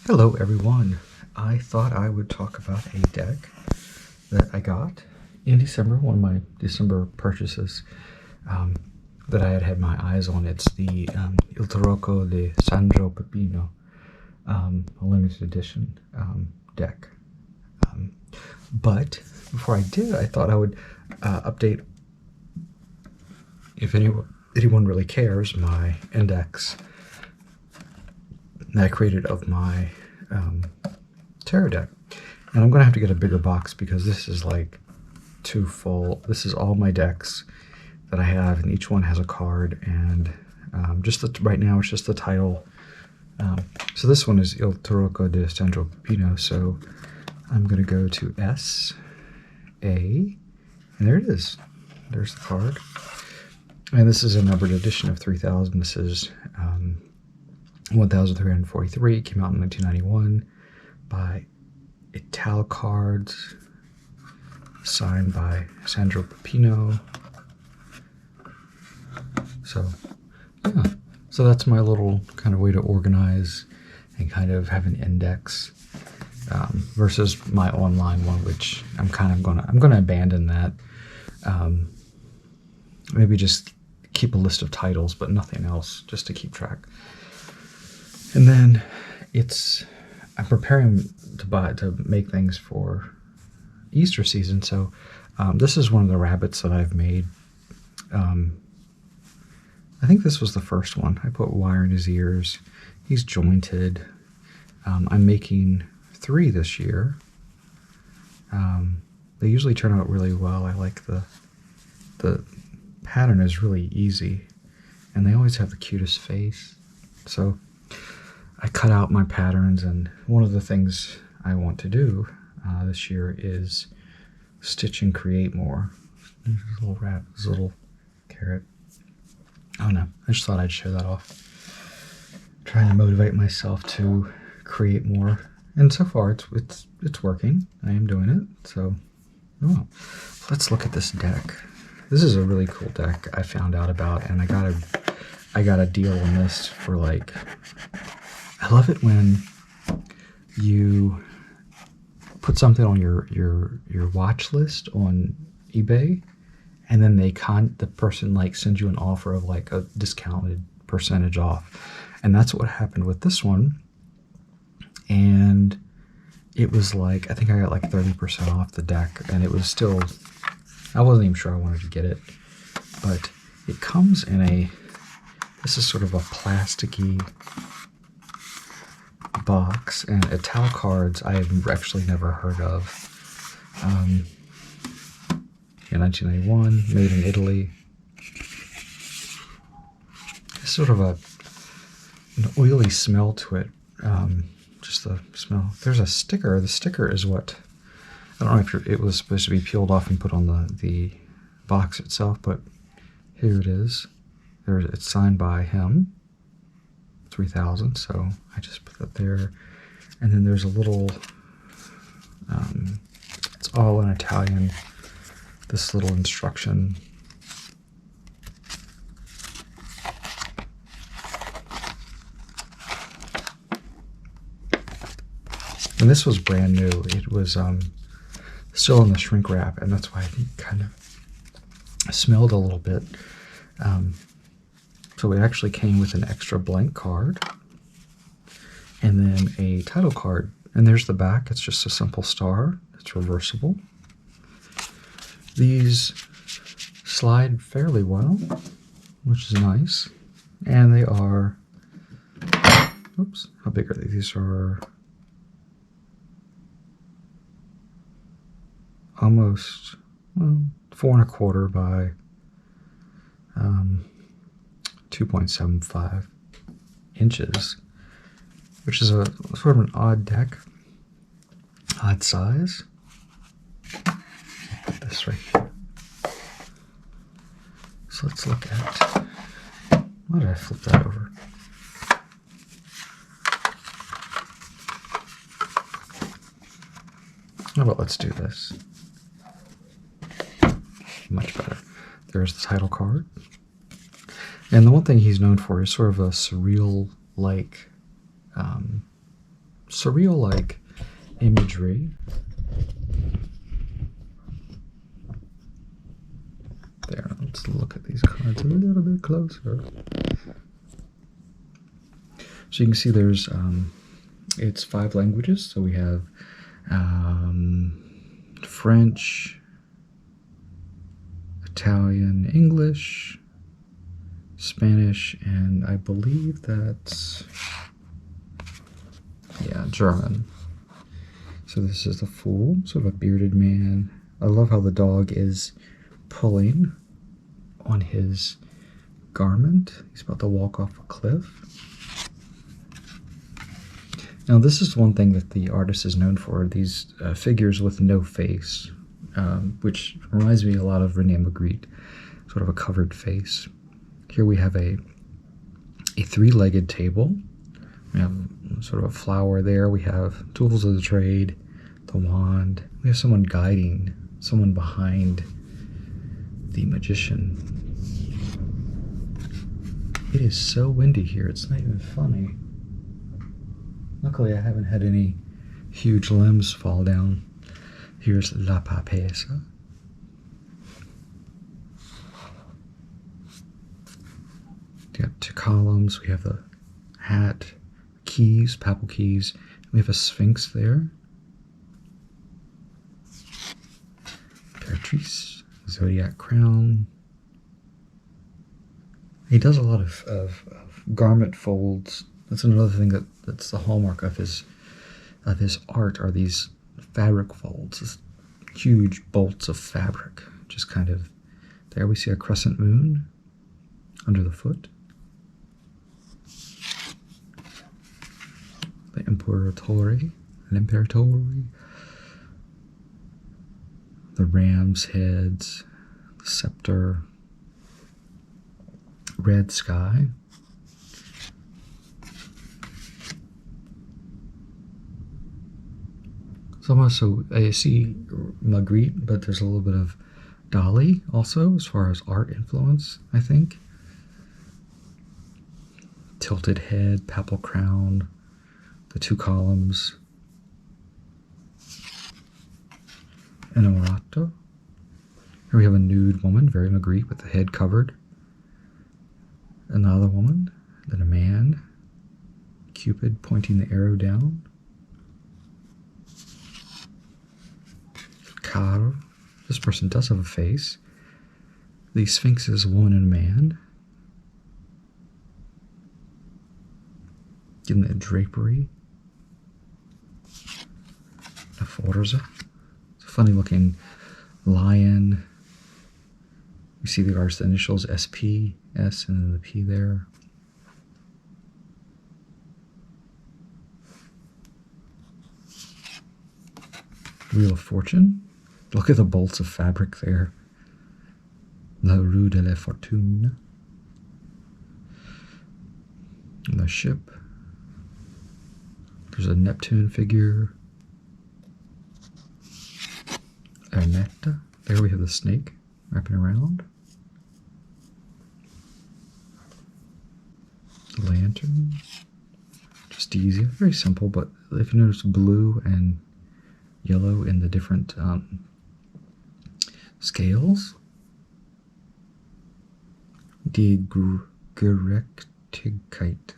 Hello everyone. I thought I would talk about a deck that I got in December, one of my December purchases that I had my eyes on. It's the Il Tarocco de Sandro Pipino, a limited edition deck. But before I did, I thought I would update, if anyone really cares, my index that I created of my tarot deck. And I'm going to have to get a bigger box because this is like too full. This is all my decks that I have, and each one has a card, and right now it's just the title. So this one is Il Tarocco de Sandro Pipino, so I'm going to go to S, A, and there it is. There's the card. And this is a numbered edition of 3000. This is 1343. Came out in 1991 by Untitled Cards, signed by Sandro Pipino. So yeah, so that's my little kind of way to organize and kind of have an index versus my online one, which I'm gonna abandon that. Maybe just keep a list of titles, but nothing else, just to keep track. And then I'm preparing to make things for Easter season. So this is one of the rabbits that I've made. I think this was the first one. I put wire in his ears. He's jointed. I'm making 3 this year. They usually turn out really well. I like the pattern is really easy, and they always have the cutest face. So I cut out my patterns, and one of the things I want to do this year is stitch and create more. There's a little rat, there's a little carrot. Oh no, I just thought I'd show that off. Trying to motivate myself to create more, and so far it's working. I am doing it. So, oh, let's look at this deck. This is a really cool deck I found out about, and I got a deal on this for like. I love it when you put something on your watch list on eBay, and then the person like sends you an offer of like a discounted percentage off. And that's what happened with this one. And it was like, I think I got like 30% off the deck, and it was still, I wasn't even sure I wanted to get it, but it comes in this is sort of a plasticky box, and Untitled Cards I have actually never heard of. In 1991, made in Italy. It's sort of an oily smell to it. Just the smell. There's a sticker. The sticker is what, I don't know if it was supposed to be peeled off and put on the box itself, but here it is. It's signed by him. 3000, so I just put that there. And then there's a little, it's all in Italian, this little instruction. And this was brand new. It was still in the shrink wrap, and that's why I think kind of smelled a little bit. So it actually came with an extra blank card, and then a title card. And there's the back. It's just a simple star. It's reversible. These slide fairly well, which is nice. And they are, oops, how big are they? These are almost 4 1/4 by 2.75 inches, which is a sort of an odd deck, odd size. Put this right here. So let's look at, why did I flip that over? How about let's do this? Much better. There's the title card. And the one thing he's known for is sort of a surreal, like, surreal-like imagery. There, let's look at these cards a little bit closer. So you can see there's, it's 5 languages. So we have French, Italian, English, Spanish, and I believe that's, yeah, German. So this is the Fool, sort of a bearded man. I love how the dog is pulling on his garment. He's about to walk off a cliff. Now this is one thing that the artist is known for, these figures with no face, which reminds me a lot of Rene Magritte, sort of a covered face. Here we have a 3-legged table. We have sort of a flower there. We have tools of the trade, the wand. We have someone guiding, someone behind the magician. It is so windy here, it's not even funny. Luckily, I haven't had any huge limbs fall down. Here's La Papesa. We got 2 columns. We have the hat, keys, papal keys. We have a sphinx there. Imperatrice, zodiac crown. He does a lot of garment folds. That's another thing that's the hallmark of his art, are these fabric folds, these huge bolts of fabric. Just kind of, there we see a crescent moon under the foot. The Imperatore, the ram's heads, the scepter, red sky. So I see Magritte, but there's a little bit of Dali also, as far as art influence, I think. Tilted head, papal crown, the 2 columns. Enamorato. Here we have a nude woman, very Magritte, with the head covered. Another woman, then a man. Cupid pointing the arrow down. Caro. This person does have a face. The Sphinx is a woman and a man. Given the drapery. The Forza. It's a funny looking lion. You see the artist's initials, SP, S, and then the P there. Wheel of Fortune. Look at the bolts of fabric there. La Rue de la Fortune. And the ship. There's a Neptune figure. Ernetta. There we have the snake wrapping around. Lantern. Just easy. Very simple, but if you notice blue and yellow in the different scales. Die Gerechtigkeit.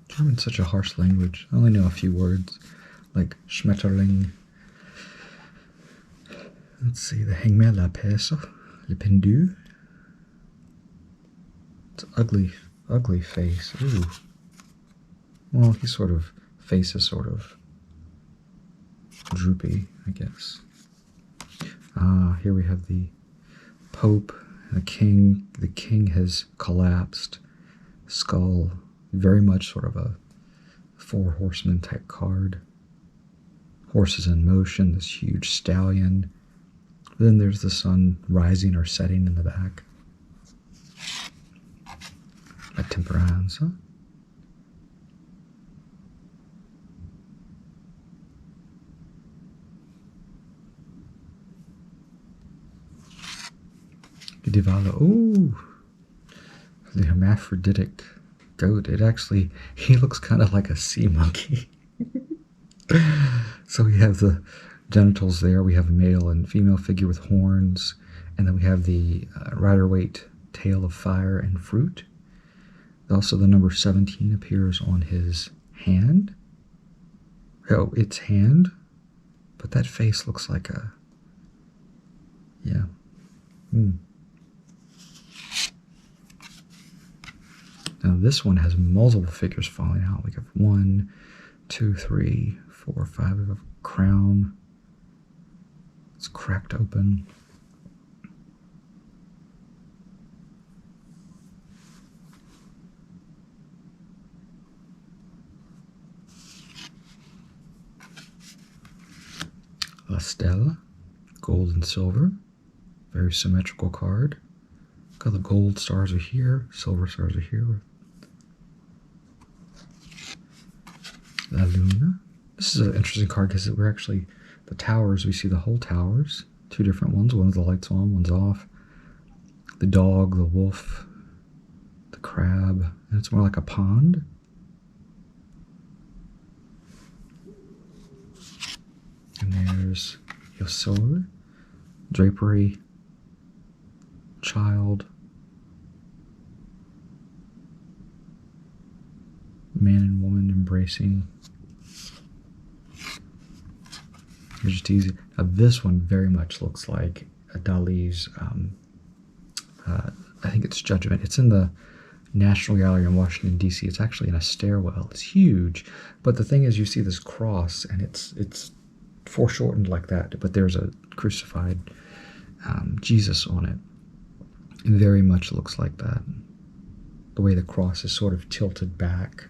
German's such a harsh language. I only know a few words, like Schmetterling. Let's see, the Hangman, La Pesa, Le Pendu. It's an ugly face. Ooh. Well, his face is sort of droopy, I guess. Here we have the Pope, the King. The King has collapsed. Skull, very much sort of a 4 horsemen type card. Horses in motion, this huge stallion. Then there's the sun rising or setting in the back. La Temperanza. The Hermaphroditic goat. He looks kind of like a sea monkey. So we have the genitals there. We have a male and female figure with horns. And then we have the rider-waite tail of fire and fruit. Also, the number 17 appears on his hand. Oh, it's hand. But that face looks like a... Yeah. Now this one has multiple figures falling out. We have 1, 2, 3, 4, 5. We have a crown. It's cracked open. La Stella, gold and silver, very symmetrical card. Look how the gold stars are here, silver stars are here. La Luna. This is an interesting card because we're actually, the towers, we see the whole towers, 2 different ones. One's the lights on, one's off. The dog, the wolf, the crab, and it's more like a pond. And there's Il Sole, drapery, child, man and woman embracing. It's just easy. Now this one very much looks like a Dali's, I think it's Judgment. It's in the National Gallery in Washington, D.C. It's actually in a stairwell. It's huge. But the thing is, you see this cross, and it's foreshortened like that, but there's a crucified Jesus on it. It very much looks like that. The way the cross is sort of tilted back.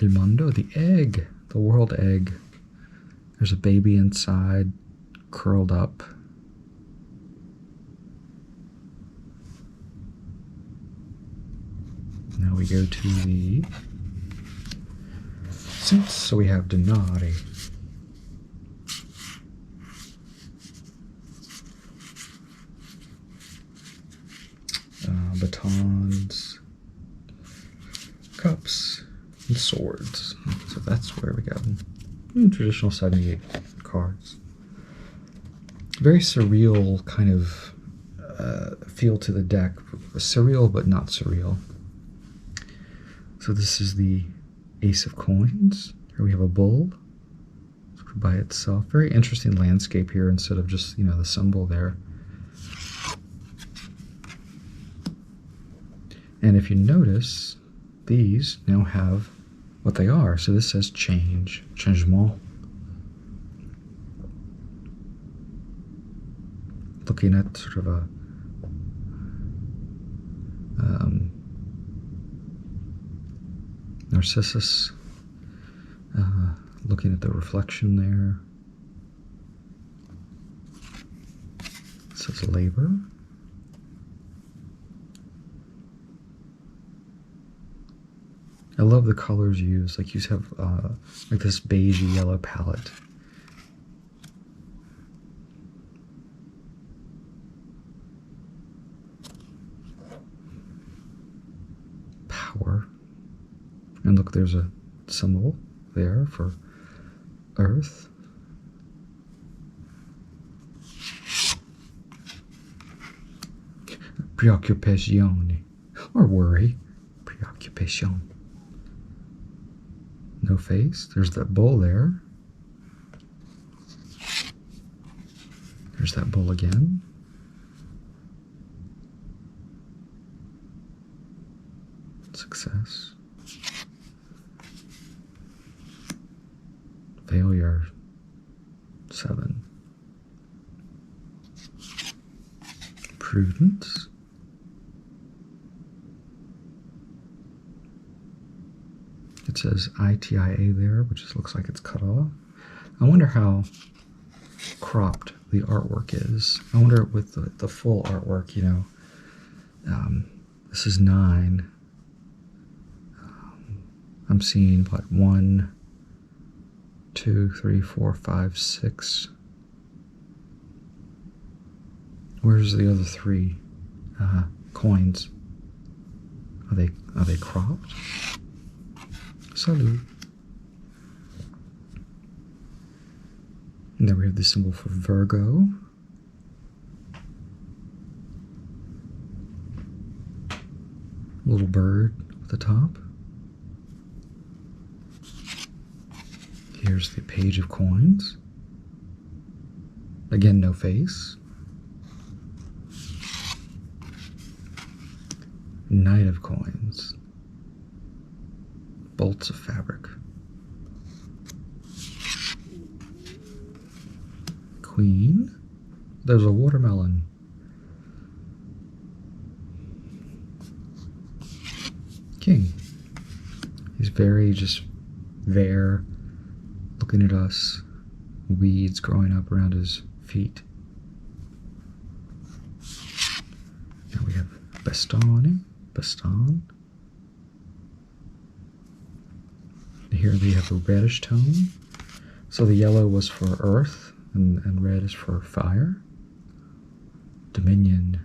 El Mundo, the egg, the world egg. There's a baby inside, curled up. Now we go to the saints. So we have Denari. Batons, cups, and swords. So that's where we got traditional 78 cards. Very surreal kind of feel to the deck. Surreal, but not surreal. So this is the Ace of Coins. Here we have a bull by itself. Very interesting landscape here instead of just, the symbol there. And if you notice, these now have what they are. So this says change, changement. Looking at sort of a Narcissus, looking at the reflection there. It says labor. I love the colors used. Like you have like this beigey yellow palette. Power. And look, there's a symbol there for Earth. Preoccupation, or worry. Preoccupation. No face. There's that bull there. There's that bull again. Success. Failure. 7. Prudence. It says ITIA there, which just looks like it's cut off. I wonder how cropped the artwork is. I wonder with the full artwork, this is 9. I'm seeing, what, 1, 2, 3, 4, 5, 6. Where's the other 3? coins. Are they cropped? Salud. And then we have the symbol for Virgo. Little bird at the top. Here's the page of coins. Again, no face. Knight of coins. Bolts of fabric. Queen. There's a watermelon. King. He's very just there, looking at us. Weeds growing up around his feet. Now we have Baston. And here we have a reddish tone. So the yellow was for earth, and red is for fire. Dominion.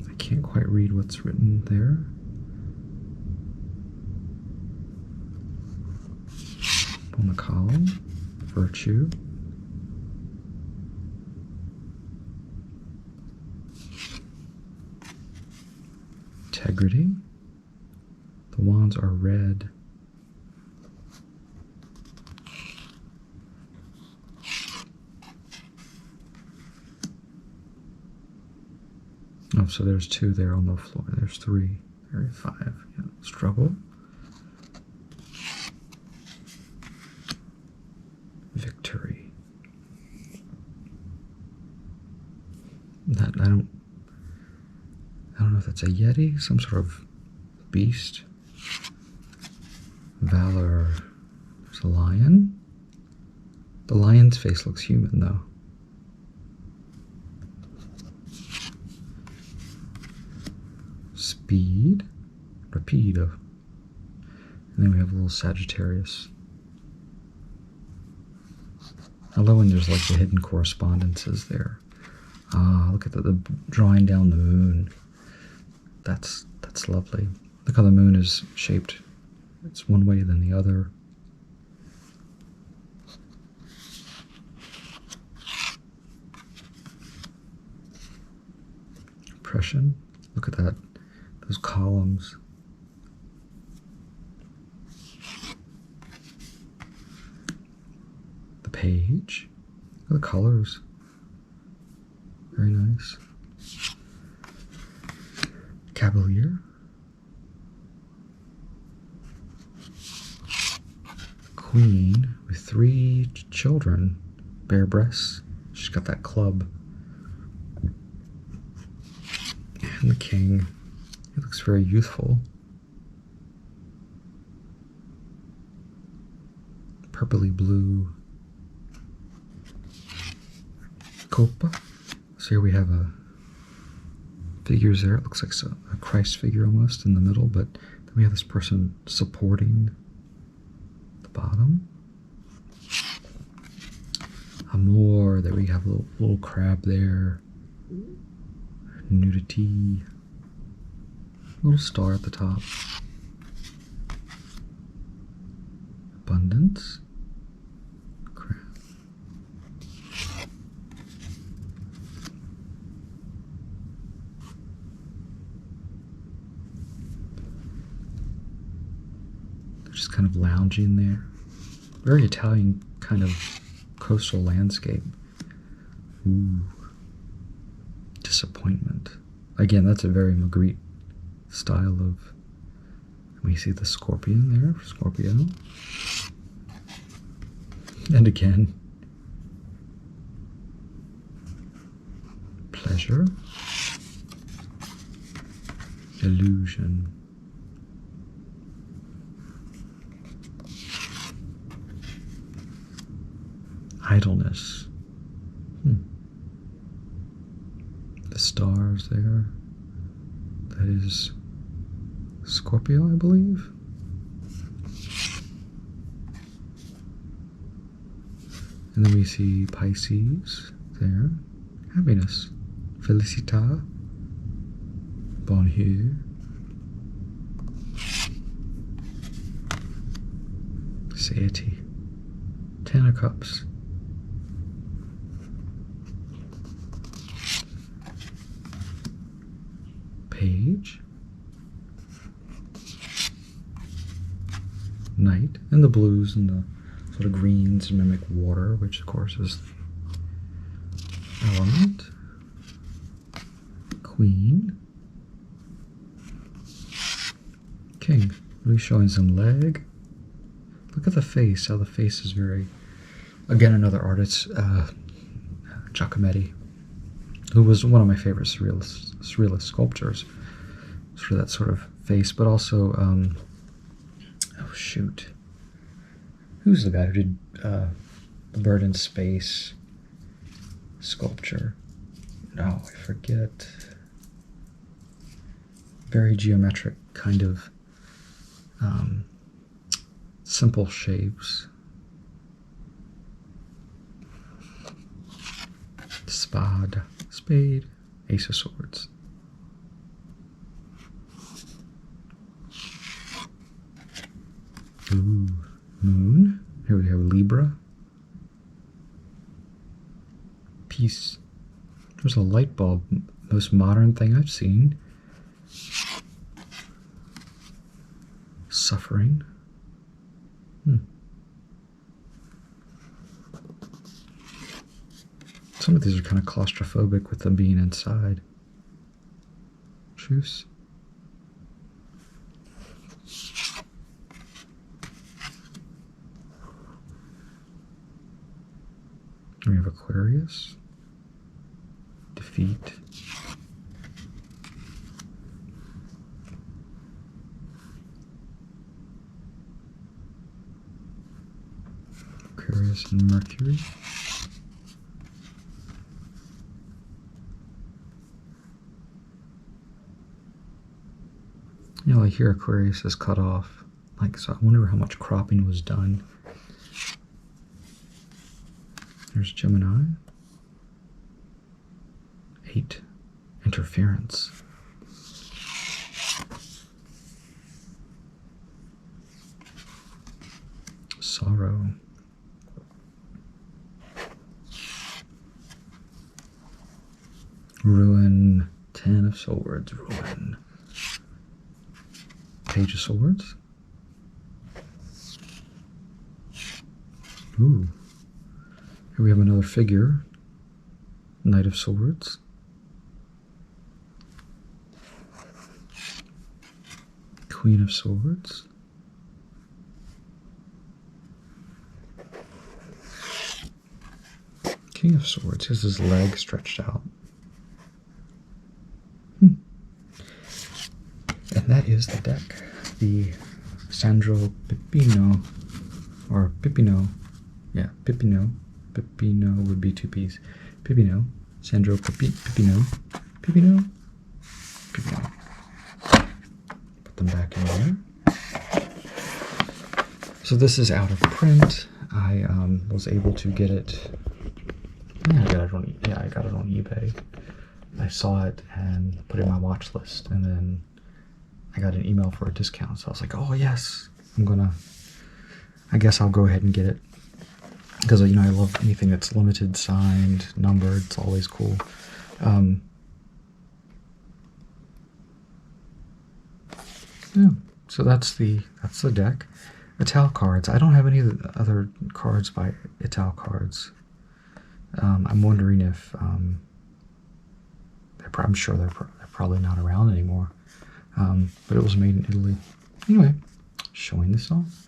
I can't quite read what's written there. On the column, virtue. Integrity. The wands are red. Oh, so there's 2 there on the floor. There's 3. There 5. Yeah. Struggle. Victory. That I don't know if that's a yeti, some sort of beast. Valor. There's a lion. The lion's face looks human though. Speed. Rapido. And then we have a little Sagittarius. I love when there's like the hidden correspondences there. Ah, look at the drawing down the moon. That's lovely. Look how the moon is shaped. It's one way than the other. Oppression. Look at that. Those columns. The page. Look at the colors. Very nice. Cavalier. Queen with 3 children. Bare breasts. She's got that club. And the king. He looks very youthful. Purpley blue. Copa. So here we have figures there. It looks like a Christ figure almost in the middle, but then we have this person supporting the bottom. Amor, there we have a little crab there. Nudity. Little star at the top. Abundance. Crab. They're just kind of lounging there. Very Italian kind of coastal landscape. Ooh. Disappointment. Again, that's a very Magritte style of. We see the scorpion there, Scorpio. And again, pleasure, illusion, idleness. The stars there. That is Scorpio, I believe. And then we see Pisces, there. Happiness. Felicita. Bonheur. Satiety. Ten of Cups. Page. Knight. And the blues and the sort of greens mimic water, which of course is element. Queen. King. Really showing some leg. Look at the face, how the face is very... Again, another artist, Giacometti, who was one of my favorite surrealist sculptors. For that sort of face, but also, oh shoot. Who's the guy who did the Bird in Space sculpture? No, I forget. Very geometric, kind of simple shapes. Spade, Ace of Swords. Ooh, Moon. Here we have Libra. Peace. There's a light bulb. Most modern thing I've seen. Suffering. Some of these are kind of claustrophobic with them being inside. Truce. We have Aquarius. Defeat. Aquarius and Mercury. You know, like here Aquarius is cut off. Like, so I wonder how much cropping was done. There's Gemini. 8. Interference. Sorrow. Ruin. 10 of Swords. Ruin. Page of Swords. Ooh. Here we have another figure. Knight of Swords. Queen of Swords. King of Swords. Here's his leg stretched out. And that is the deck. The Sandro Pipino, or Pipino. Yeah, Pipino. Pipino would be 2 P's. Pipino. Sandro Pipino. Pipino. Pipino. Put them back in there. So this is out of print. I was able to get it. I got it on eBay. I saw it and put it in my watch list, and then I got an email for a discount. So I was like, oh yes, I guess I'll go ahead and get it. Because, you know, I love anything that's limited, signed, numbered. It's always cool. Yeah, so that's the deck. Ital cards. I don't have any of the other cards by Ital cards. I'm wondering if I'm sure they're probably not around anymore. But it was made in Italy. Anyway, showing this off,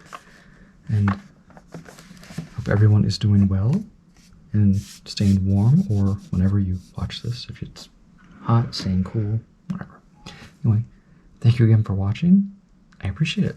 and hope everyone is doing well and staying warm, or whenever you watch this, if it's hot, staying cool, whatever. Anyway, thank you again for watching. I appreciate it.